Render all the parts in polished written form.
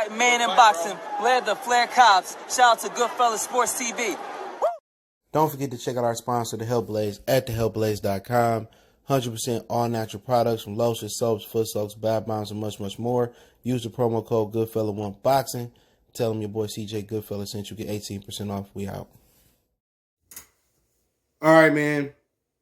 White man in boxing led the Flair Cops. Shout out to Goodfellas Sports TV. Don't forget to check out our sponsor, The Health Blaze, at thehealthblaze.com. 100% all natural products from lotions, soaps, foot soaks, bath bombs, and much, much more. Use the promo code Goodfella1Boxing. Tell them your boy CJ Goodfella sent you. Get 18% off. We out. All right, man.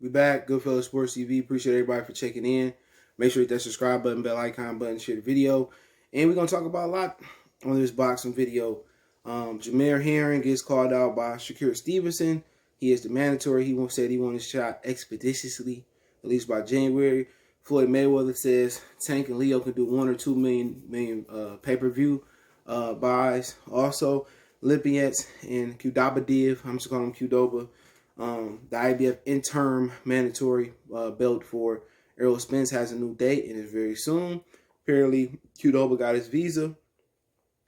We back. Goodfellas Sports TV. Appreciate everybody for checking in. Make sure you hit that subscribe button, bell icon button, share the video. And we're going to talk about a lot on this boxing video. Jameer Herring gets called out by Shakur Stevenson. He is the mandatory. He said he won his shot expeditiously, at least by January. Floyd Mayweather says Tank and Leo can do 1 or 2 million pay-per-view buys. Also, Lipinets and Qdobadiv, I'm just calling him Qdoba, the IBF interim mandatory belt for Errol Spence has a new date and it's very soon. Apparently, Qdoba got his visa.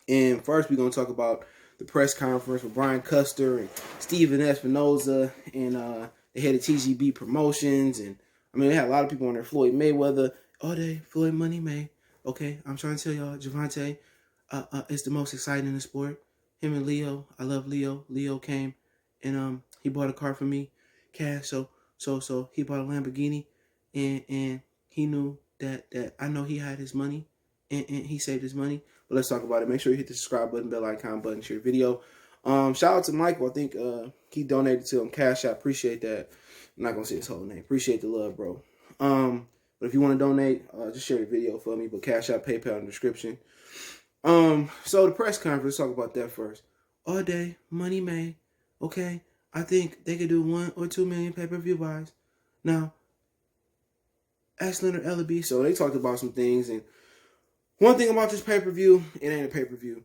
And first, we're going to talk about the press conference with Brian Custer and Steven Espinoza and the head of TGB Promotions. And, I mean, they had a lot of people on there. Floyd Mayweather. Oh, Floyd Money May. Okay, I'm trying to tell y'all, Javante, it's the most exciting in the sport. Him and Leo. I love Leo. Leo came and he bought a car for me, cash. So he bought a Lamborghini, and he knew that I know he had his money, and he saved his money. But let's talk about it. Make sure you hit the subscribe button, bell icon button, share the video. Shout out to Michael. I think he donated to him Cash App. Appreciate that. I'm not gonna say his whole name. Appreciate the love, bro. But if you want to donate, just share the video for me. But Cash App, PayPal in the description. So the press conference. Let's talk about that first. All day, money made. Okay, I think they could do 1 or 2 million pay-per-view buys. Now, ask Leonard Ellaby. So they talked about some things, and one thing about this pay-per-view, it ain't a pay-per-view.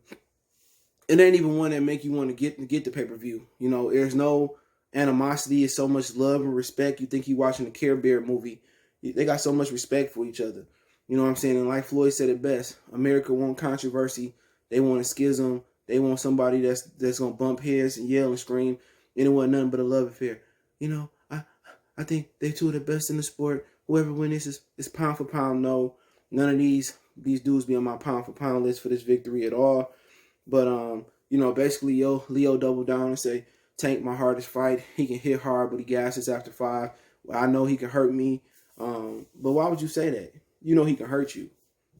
It ain't even one that make you want to get the pay-per-view. You know, there's no animosity. It's so much love and respect. You think you're watching a Care Bear movie. They got so much respect for each other. You know what I'm saying? And like Floyd said it best, America want controversy. They want a schism. They want somebody that's going to bump heads and yell and scream. And it wasn't nothing but a love affair. You know, I think they two of the best in the sport. Whoever wins this is pound for pound. No, none of these dudes be on my pound for pound list for this victory at all. But you know, basically, Leo doubled down and say, Tank my hardest fight. He can hit hard, but he gasses after 5. Well, I know he can hurt me. But why would you say that? You know he can hurt you.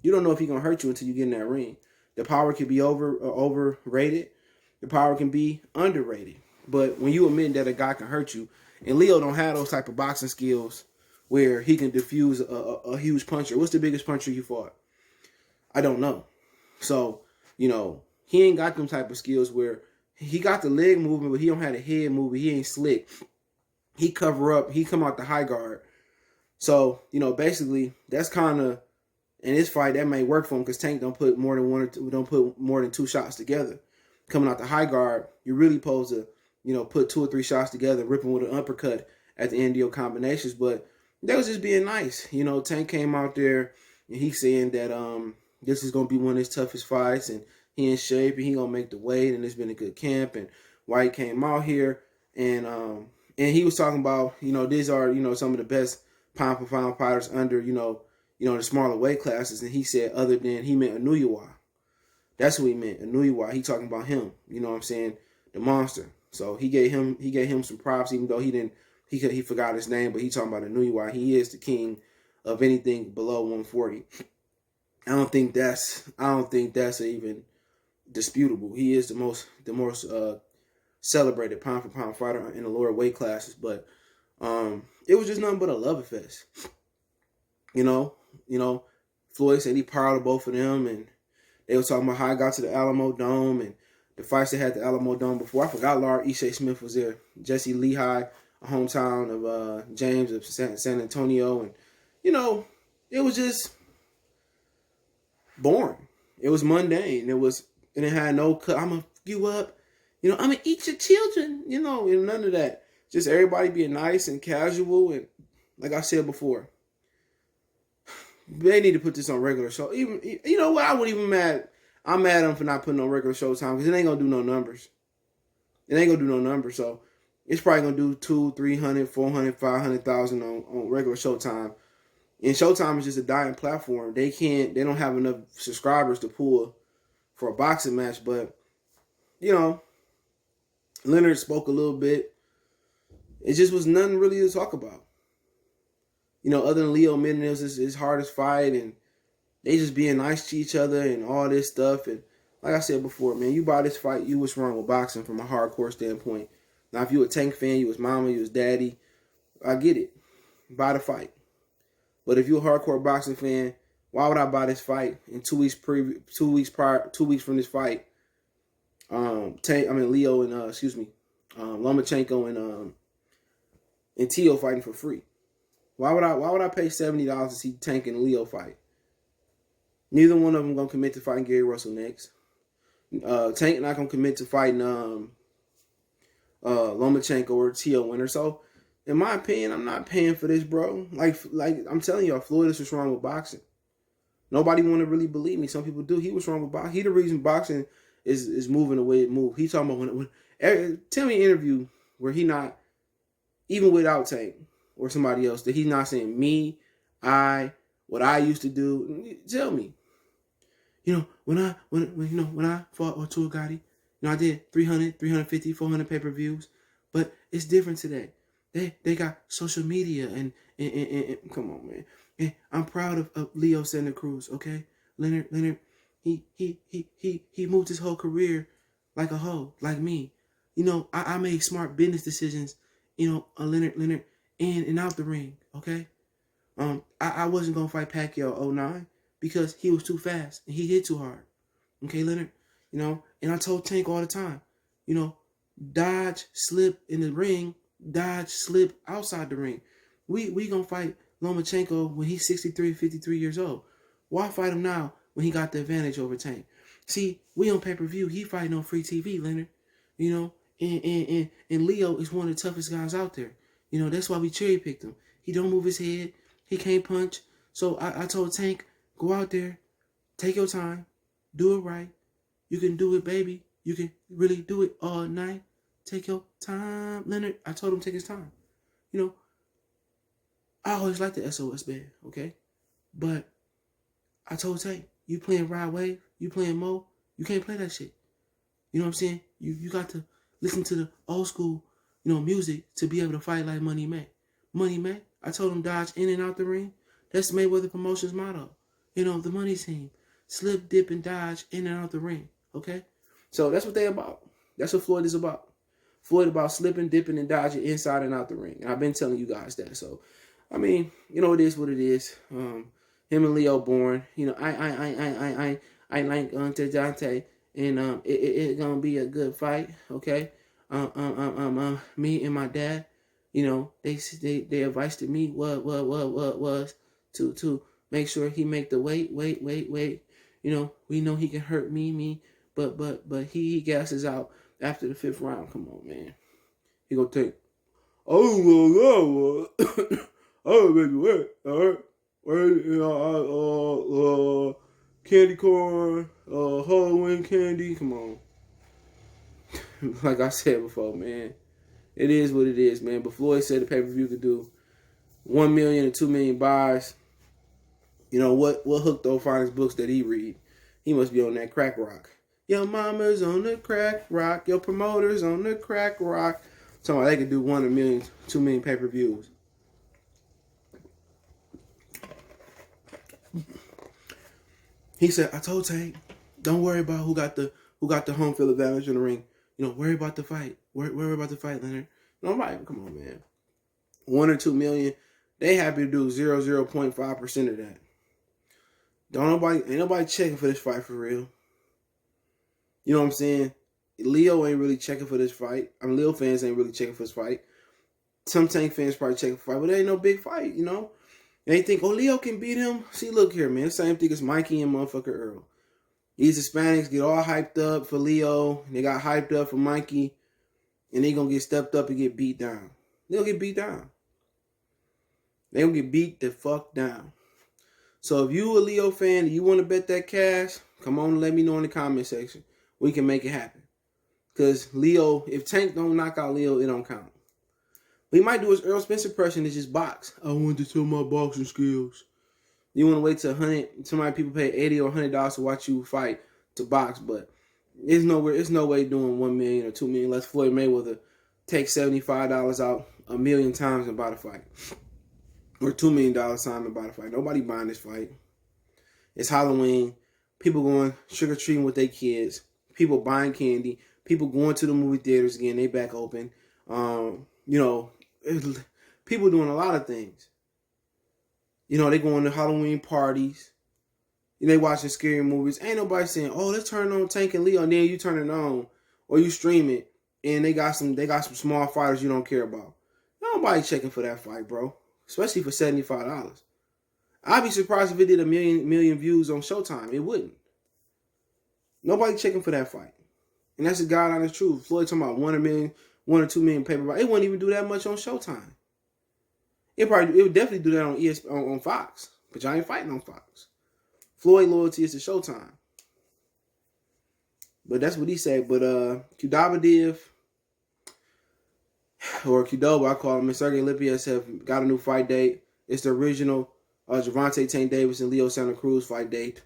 You don't know if he can hurt you until you get in that ring. The power can be overrated. The power can be underrated. But when you admit that a guy can hurt you, and Leo don't have those type of boxing skills where he can diffuse a huge puncher. What's the biggest puncher you fought? I don't know. So, you know, he ain't got them type of skills where he got the leg movement, but he don't have the head movement. He ain't slick. He cover up. He come out the high guard. So, you know, basically, that's kind of, in this fight, that may work for him because Tank don't put more than 2 shots together. Coming out the high guard, you're really supposed to, you know, put 2 or 3 shots together, ripping with an uppercut at the end of your combinations. But they was just being nice. You know, Tank came out there and he's saying that this is going to be one of his toughest fights and he in shape and he going to make the weight and it's been a good camp. And White came out here and he was talking about, you know, these are, you know, some of the best pound for pound fighters under, you know, the smaller weight classes. And he said other than, he meant Anuyawa. That's what he meant, Anuyawa. He talking about him, you know what I'm saying, the monster. So he gave him some props, even though he forgot his name, but he talking about Anuyawa. He is the king of anything below 140. I don't think that's even disputable. He is the most celebrated pound for pound fighter in the lower weight classes. But it was just nothing but a love fest. You know, Floyd said he powered both of them, and they were talking about how I got to the Alamo Dome and the fights they had at the Alamo Dome before. I forgot Laura Ishe Smith was there. Jesse Lehigh, a hometown of James of San Antonio. And, you know, it was just boring. It was mundane. And it had no cut. I'm going to you up. You know, I'm going to eat your children. You know, and none of that. Just everybody being nice and casual. And like I said before, they need to put this on regular show. Even, you know what? I wouldn't even mad. I'm mad at them for not putting on regular show time because it ain't going to do no numbers. It ain't going to do no numbers. So it's probably going to do 200, 300, 400, 500,000 on regular Showtime. And Showtime is just a dying platform. They don't have enough subscribers to pull for a boxing match. But, you know, Leonard spoke a little bit. It just was nothing really to talk about. You know, other than Leo admitting it was his hardest fight, and they just being nice to each other and all this stuff. And like I said before, man, you buy this fight, you was wrong with boxing from a hardcore standpoint. Now, if you a Tank fan, you was mama, you was daddy, I get it. Buy the fight. But if you're a hardcore boxing fan, why would I buy this fight? In 2 weeks from this fight, Leo and Lomachenko and Tio fighting for free. Why would I pay $70 to see Tank and Leo fight? Neither one of them gonna commit to fighting Gary Russell next. Tank not gonna commit to fighting Lomachenko or Tio winner. So, in my opinion, I'm not paying for this, bro. Like I'm telling y'all, Floyd is what's wrong with boxing. Nobody want to really believe me. Some people do. He was wrong with boxing. He the reason boxing is moving the way it moved. He talking about tell me an interview where he not, even without Tank or somebody else, that he's not saying me, what I used to do. Tell me. You know, when I fought Arturo Gotti, you know, I did 300, 350, 400 pay-per-views. But it's different today. They got social media and come on, man. And I'm proud of Leo Santa Cruz, okay? Leonard, he moved his whole career like a hoe, like me. You know, I made smart business decisions, you know, Leonard in and out the ring, okay? I wasn't gonna fight Pacquiao 09 because he was too fast and he hit too hard. Okay, Leonard, you know, and I told Tank all the time, you know, dodge, slip in the ring, dodge, slip outside the ring. We gonna fight Lomachenko when he's 63, 53 years old. Why fight him now when he got the advantage over Tank? See, we on pay-per-view, he fighting on free TV, Leonard. You know, and Leo is one of the toughest guys out there. You know, that's why we cherry picked him. He don't move his head. He can't punch. So I told Tank, go out there, take your time, do it right. You can do it, baby. You can really do it all night. Take your time, Leonard. I told him take his time. You know, I always liked the SOS band, okay? But I told Tank, you playing Ride Wave, you playing Mo, you can't play that shit. You know what I'm saying? You got to listen to the old school, you know, music to be able to fight like Money May. Money May, I told him dodge in and out the ring. That's Mayweather Promotions motto. You know, the money team. Slip, dip, and dodge in and out the ring, okay? So that's what they about. That's what Floyd is about. Floyd about slipping, dipping, and dodging inside and out the ring. And I've been telling you guys that. So, I mean, you know, it is what it is. Him and Leo born. You know, I like Dante, and it's gonna be a good fight. Okay. Me and my dad, you know, they advised to me what was to make sure he make the weight. You know, we know he can hurt me, but he gasses out after the 5th round. Come on, man. He gonna take. Oh, I'll make you wait. All right. You know, candy corn, Halloween candy. Come on. Like I said before, man, it is what it is, man. But Floyd said the pay-per-view could do 1 million and 2 million buys. You know what hooked those finest books that he read? He must be on that crack rock. Your mama's on the crack rock. Your promoter's on the crack rock. So they could do 1 million, 2 million pay-per-views. He said, I told Tank, don't worry about who got the home field advantage in the ring. You know, worry about the fight. Worry about the fight, Leonard. No, I'm like, come on, man. 1 or 2 million, they happy to do 0.5% of that. Ain't nobody checking for this fight for real. You know what I'm saying? Leo ain't really checking for this fight. I mean, Leo fans ain't really checking for this fight. Some Tank fans probably checking for the fight, but it ain't no big fight, you know? They think, oh, Leo can beat him. See, look here, man. Same thing as Mikey and motherfucker Earl. These Hispanics get all hyped up for Leo. They got hyped up for Mikey. And they going to get stepped up and get beat down. They'll get beat down. They going to get beat the fuck down. So if you a Leo fan and you want to bet that cash, come on and let me know in the comment section. We can make it happen. Because Leo, if Tank don't knock out Leo, it don't count. He might do his Earl Spencer impression and just box. I want to show my boxing skills. You want to wait till 100? Somebody people pay $80 or $100 to watch you fight to box, but it's no way doing $1 million or $2 million unless Floyd Mayweather takes $75 out a million times and buy the fight, or $2 million time and buy the fight. Nobody buying this fight. It's Halloween. People going trick-or-treating with their kids. People buying candy. People going to the movie theaters again. They back open. People doing a lot of things. They going to Halloween parties. They watching scary movies. Ain't nobody saying, "Oh, let's turn on Tank and Leo," and then you turn it on or you stream it, and they got some small fighters you don't care about. Nobody checking for that fight, bro. Especially for $75. I'd be surprised if it did a million views on Showtime. It wouldn't. Nobody checking for that fight. And that's the God honest truth. Floyd talking about 1 or 2 million pay-per-view. It wouldn't even do that much on Showtime. It would definitely do that on on Fox. But y'all ain't fighting on Fox. Floyd loyalty is to Showtime. But that's what he said. But Qdoba, or Qdoba, I call him, and Sergey Lipias have got a new fight date. It's the original Gervonta Tank Davis and Leo Santa Cruz fight date.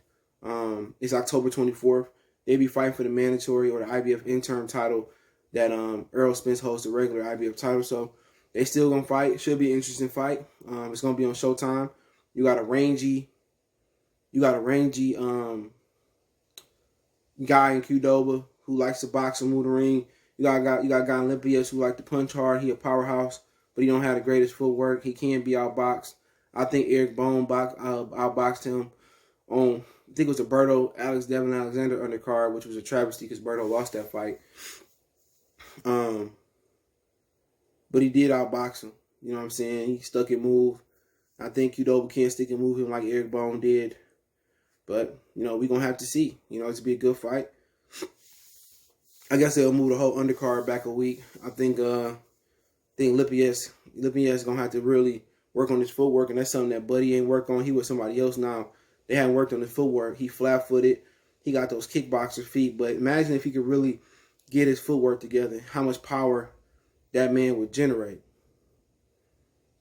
It's October 24th. They be fighting for the mandatory or the IBF interim title that Errol Spence holds the regular IBF title. So they still gonna fight. Should be an interesting fight. It's gonna be on Showtime. You got a rangy guy in Qdoba who likes to box and move the ring. You got a guy in Olympias who like to punch hard. He a powerhouse, but he don't have the greatest footwork. He can be outboxed. I think Eric Bone outboxed him on, I think it was a Devin Alexander undercard, which was a travesty because Berto lost that fight. But he did outbox him. You know what I'm saying? He stuck and moved. I think Qdoba can't stick and move him like Eric Bone did. But, we're going to have to see. It's be a good fight. I guess they'll move the whole undercard back a week. I think Lipias going to have to really work on his footwork, and that's something that Buddy ain't worked on. He with somebody else now. They haven't worked on his footwork. He flat-footed. He got those kickboxer feet. But imagine if he could really get his footwork together, how much power that man would generate.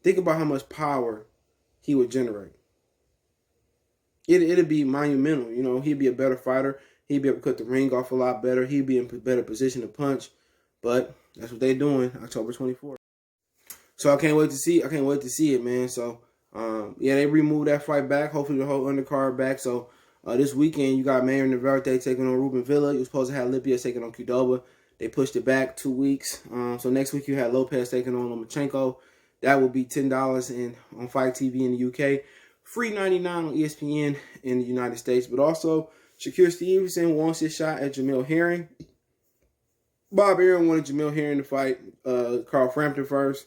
Think about how much power he would generate. It'd be monumental. He'd be a better fighter. He'd be able to cut the ring off a lot better. He'd be in a better position to punch. But that's what they're doing, October 24th. So I can't wait to see it, man. So, they removed that fight back. Hopefully the whole undercard back. So, this weekend, you got Mayor Navarrete taking on Ruben Villa. You were supposed to have Lipias taking on Qdoba. They pushed it back 2 weeks. So next week you had Lopez taking on Lomachenko. That will be $10 on Fight TV in the UK. Free $99 on ESPN in the United States. But also, Shakur Stevenson wants his shot at Jamil Herring. Bob Arum wanted Jamil Herring to fight Carl Frampton first.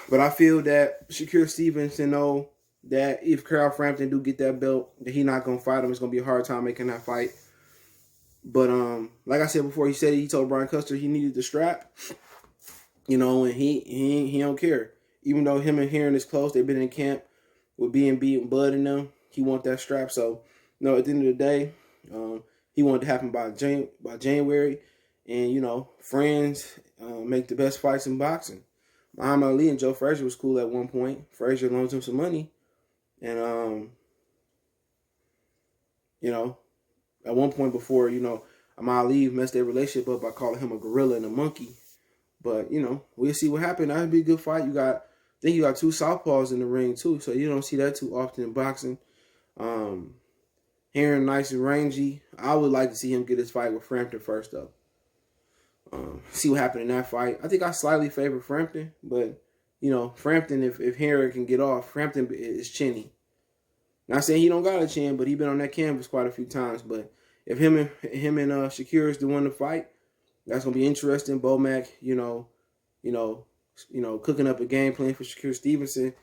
But I feel that Shakur Stevenson know that if Carl Frampton do get that belt, that he not going to fight him. It's going to be a hard time making that fight. But like I said before, he told Brian Custer he needed the strap. And he don't care. Even though him and Herring is close, they've been in camp with B&B and Bud and them. He want that strap. So, at the end of the day, he wanted to happen by January. And, friends make the best fights in boxing. Muhammad Ali and Joe Frazier was cool at one point. Frazier loaned him some money. And, at one point before, Muhammad Ali messed their relationship up by calling him a gorilla and a monkey. But, we'll see what happened. That'd be a good fight. I think you got two southpaws in the ring, too. So you don't see that too often in boxing. Herring nice and rangy. I would like to see him get his fight with Frampton first, though. See what happened in that fight. I think I slightly favor Frampton. But, Frampton, if Herring can get off, Frampton is chinny. Not saying he don't got a chin, but he been on that canvas quite a few times. But if him and Shakur is the one to fight, that's gonna be interesting. Bomac, cooking up a game plan for Shakur Stevenson,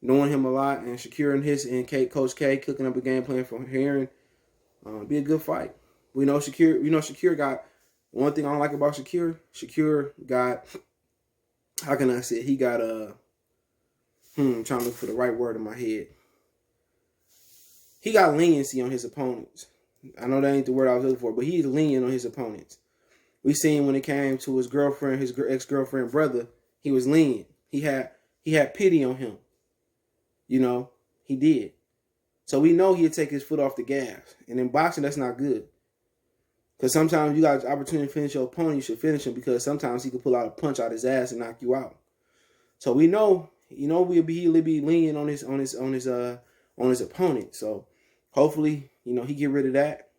knowing him a lot, and Shakur and Coach K cooking up a game plan for Herring. Be a good fight. We know Shakur got one thing I don't like about Shakur. Shakur got, how can I say it? He got I'm trying to look for the right word in my head. He got leniency on his opponents. I know that ain't the word I was looking for, but he's lenient on his opponents. We seen when it came to his girlfriend, his ex-girlfriend brother, he was lenient. He had pity on him. He did. So we know he'll take his foot off the gas. And in boxing, that's not good. Because sometimes you got an opportunity to finish your opponent, you should finish him, because sometimes he can pull out a punch out his ass and knock you out. So we know, he'll be leaning on his opponent. So hopefully, he get rid of that.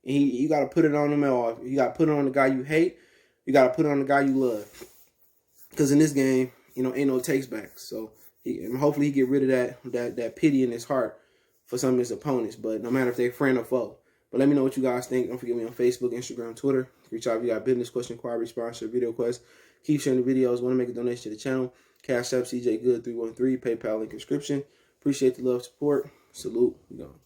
And you got to put it on him, or you got to put it on the guy you hate. You got to put it on the guy you love. Because in this game, ain't no takes backs. So hopefully he get rid of that pity in his heart for some of his opponents. But no matter if they're friend or foe. But let me know what you guys think. Don't forget me on Facebook, Instagram, Twitter. Reach out if you got business question, inquiry, sponsor, video requests. Keep sharing the videos. Want to make a donation to the channel? Cash App CJ Good 313. PayPal link description. Appreciate the love, support. Salute. We gone.